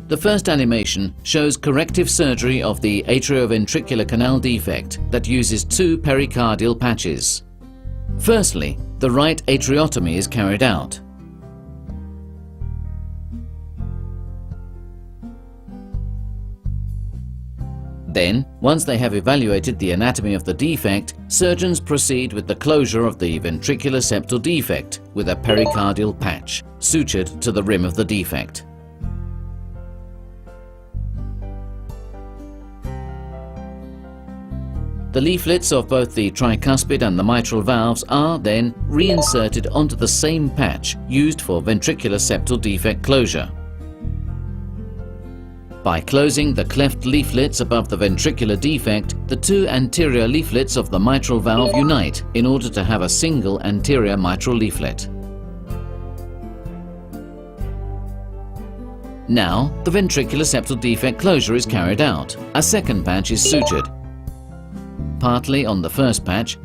The first animation shows corrective surgery of the atrioventricular canal defect that uses 2 pericardial patches. Firstly, the right atriotomy is carried out. Then, once they have evaluated the anatomy of the defect, surgeons proceed with the closure of the ventricular septal defect with a pericardial patch, sutured to the rim of the defect. The leaflets of both the tricuspid and the mitral valves are then reinserted onto the same patch used for ventricular septal defect closure. By closing the cleft leaflets above the ventricular defect, the 2 anterior leaflets of the mitral valve unite in order to have a single anterior mitral leaflet. Now, the ventricular septal defect closure is carried out. A second patch is sutured, partly on the first patch,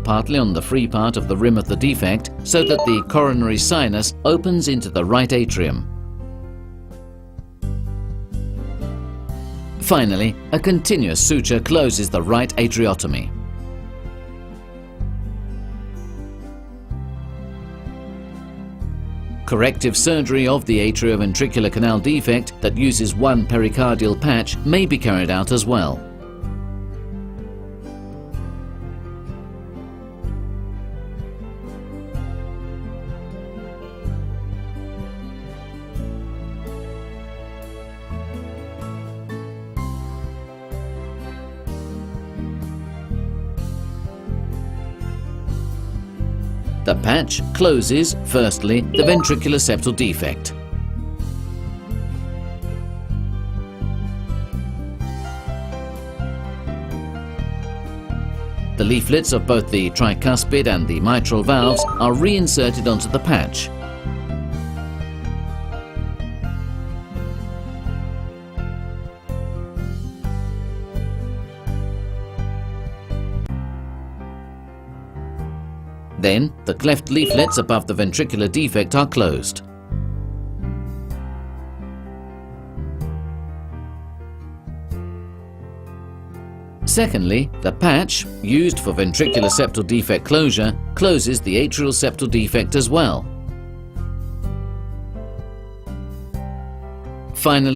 partly on the free part of the rim of the defect, so that the coronary sinus opens into the right atrium. Finally, a continuous suture closes the right atriotomy. Corrective surgery of the atrioventricular canal defect that uses 1 pericardial patch may be carried out as well. The patch closes, firstly, the ventricular septal defect. The leaflets of both the tricuspid and the mitral valves are reinserted onto the patch. Then, the cleft leaflets above the ventricular defect are closed. Secondly, the patch, used for ventricular septal defect closure, closes the atrial septal defect as well. Finally,